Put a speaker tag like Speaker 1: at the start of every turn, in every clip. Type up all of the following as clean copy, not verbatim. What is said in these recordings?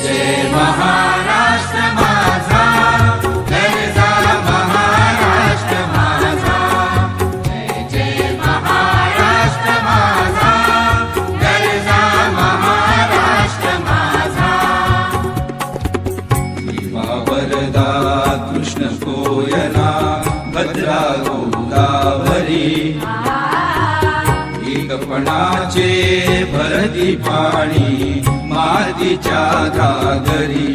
Speaker 1: जय महाराष्ट्र माझा, गरजा महाराष्ट्र माझा. जय जय महाराष्ट्र माझा, गरजा महाराष्ट्र माझा. भीमा वरदा कृष्ण कोयना भद्रा गोदावरी, एकपणाचे भरती पाणी मातीच्या घागरी.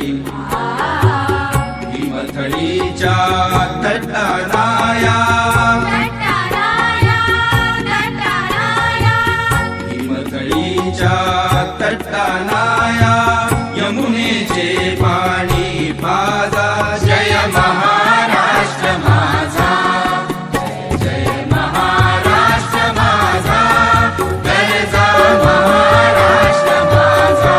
Speaker 1: हिमथडीच्या तटानाया, हिमथडीच्या तटानाया यमुनेचे पाणी पाजा. जय महाराष्ट्र माझा, जय जय महाराष्ट्र माझा, गरजा महाराष्ट्र माझा.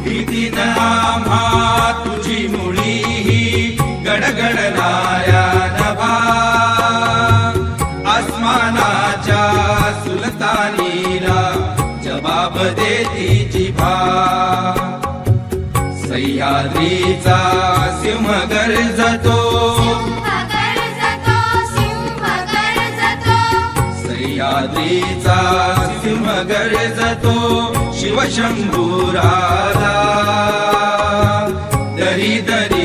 Speaker 1: भीतीन आम्हा तुझी मुळी ही गडगडणाऱ्या नभा. आसमानाच्या सुलतानीला जबाब देती जिभा. सह्याद्रीचा सिंह गर्जतो, सह्याद्रीचा सिंह गर्जतो. शिवशंभू राधा दरी दरी